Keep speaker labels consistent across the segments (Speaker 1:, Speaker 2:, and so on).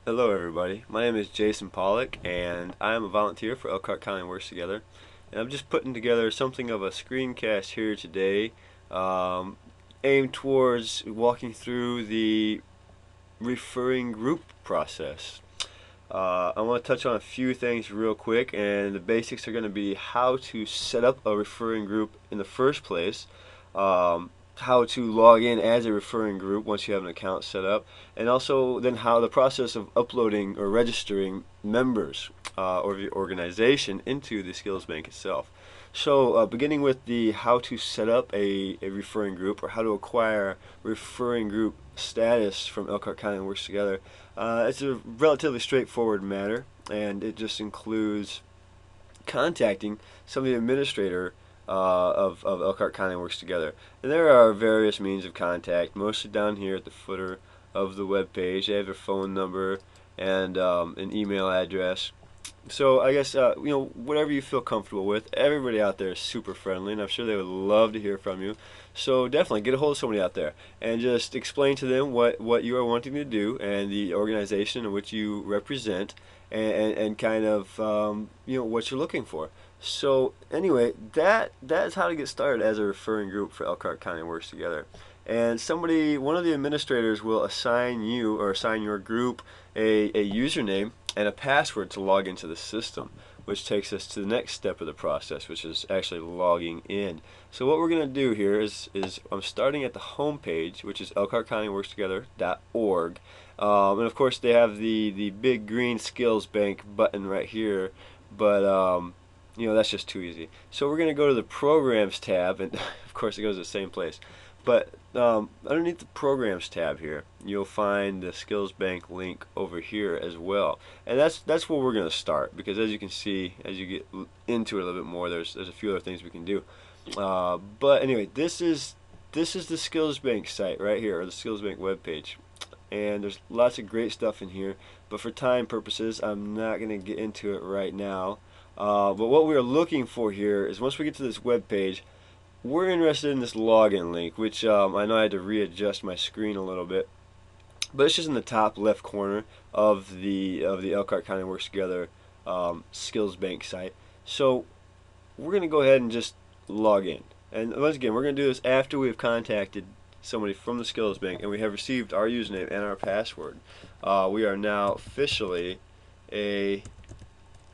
Speaker 1: Hello everybody, my name is Jason Pollock and I am a volunteer for Elkhart County Works Together, and I'm just putting together something of a screencast here today um, aimed towards walking through the referring group process. I want to touch on a few things real quick, and the basics are going to be how to set up a referring group in the first place, how to log in as a referring group once you have an account set up, and also then how the process of uploading or registering members or the organization into the skills bank itself. So, beginning with the how to set up a referring group or how to acquire referring group status from Elkhart County Works Together, it's a relatively straightforward matter, and it just includes contacting some of the administrator of Elkhart County Works Together. And there are various means of contact, mostly down here at the footer of the web page. They have their phone number and an email address. So I guess whatever you feel comfortable with. Everybody out there is super friendly, and I'm sure they would love to hear from you. So definitely get a hold of somebody out there and just explain to them what you are wanting to do and the organization in which you represent, and kind of what you're looking for. So anyway, that's how to get started as a referring group for Elkhart County Works Together. And one of the administrators will assign you or assign your group a username and a password to log into the system, which takes us to the next step of the process, which is actually logging in. So what we're going to do here is I'm starting at the home page, which is elkhartcountyworkstogether.org. And of course they have the big green skills bank button right here, but that's just too easy. So we're going to go to the programs tab, and of course it goes to the same place. But underneath the programs tab here, you'll find the skills bank link over here as well, and that's where we're going to start, because as you can see, as you get into it a little bit more, there's a few other things we can do. But anyway, this is the skills bank site right here, or the skills bank web page, and there's lots of great stuff in here. But for time purposes, I'm not going to get into it right now. But what we're looking for here is, once we get to this web page, we're interested in this login link, which I know I had to readjust my screen a little bit, but it's just in the top left corner of the Elkhart County Works Together Skills Bank site. So we're going to go ahead and just log in. And once again, we're going to do this after we've contacted somebody from the Skills Bank and we have received our username and our password. We are now officially a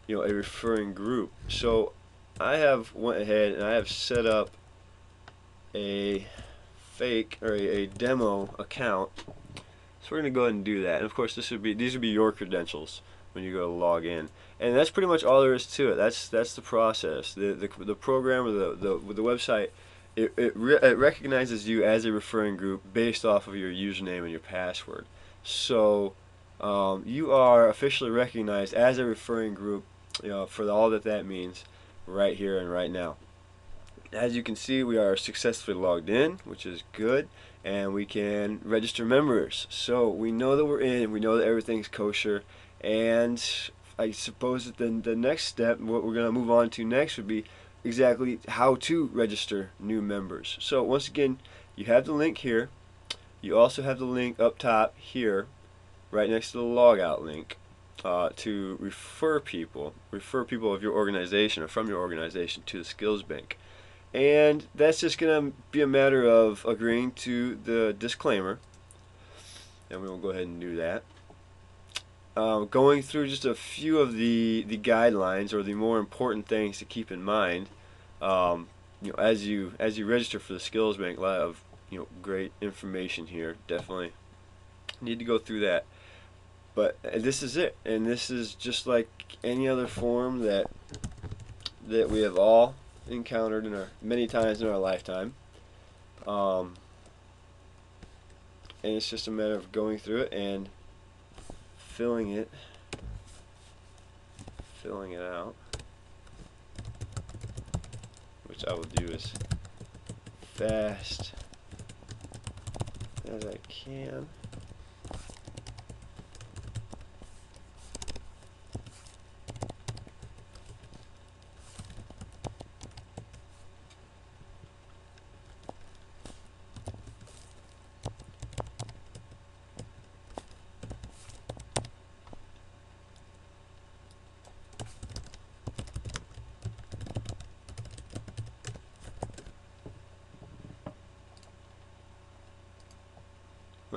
Speaker 1: a referring group. So I have went ahead and I have set up a fake or a demo account. So we're going to go ahead and do that. And of course, these would be your credentials when you go to log in. And that's pretty much all there is to it. That's the process. The program or the website, it recognizes you as a referring group based off of your username and your password. So you are officially recognized as a referring group, for all that means, right here and right now. As you can see, we are successfully logged in, which is good, and we can register members. So we know that we're in, we know that everything's kosher, and I suppose that the next step, what we're going to move on to next, would be exactly how to register new members. So once again, you have the link here. You also have the link up top here, right next to the logout link, to refer people of your organization or from your organization to the skills bank. And that's just going to be a matter of agreeing to the disclaimer, and we will go ahead and do that. Going through just a few of the guidelines, or the more important things to keep in mind, as you register for the skills bank. A lot of great information here. Definitely need to go through that. But this is it, and this is just like any other form that we have all encountered many times in our lifetime, and it's just a matter of going through it and filling it out, which I will do as fast as I can.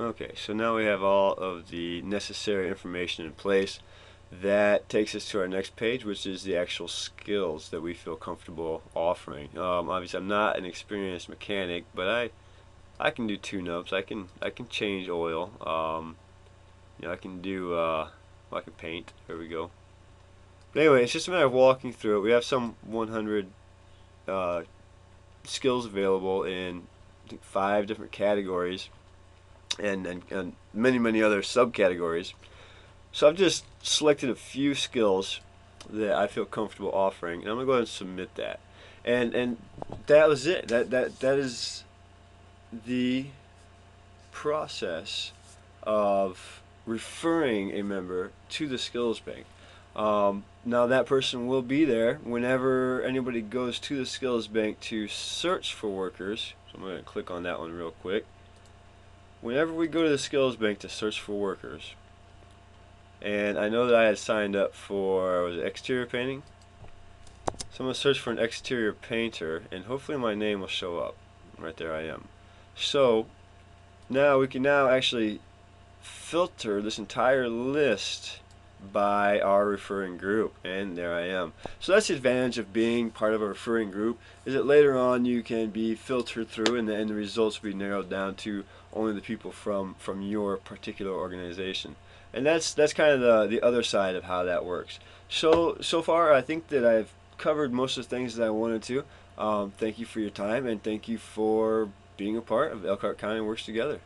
Speaker 1: Okay, so now we have all of the necessary information in place. That takes us to our next page, which is the actual skills that we feel comfortable offering. Obviously, I'm not an experienced mechanic, but I can do tune-ups. I can change oil. I can do well, I can paint. There we go. But anyway, it's just a matter of walking through it. We have some 100 uh, skills available in, I think, 5 different categories, and many other subcategories. So I've just selected a few skills that I feel comfortable offering, and I'm gonna go ahead and submit that. And that was it. That is the process of referring a member to the skills bank. Now that person will be there whenever anybody goes to the skills bank to search for workers. So I'm going to click on that one real quick. Whenever we go to the skills bank to search for workers, and I know that I had signed up for, was it exterior painting? So I'm going to search for an exterior painter, and hopefully my name will show up. Right there I am. So now we can actually filter this entire list by our referring group, and there I am. So that's the advantage of being part of a referring group, is that later on you can be filtered through, and the results will be narrowed down to only the people from your particular organization. And that's kind of the other side of how that works. So far I think that I've covered most of the things that I wanted to. Thank you for your time, and thank you for being a part of Elkhart County Works Together.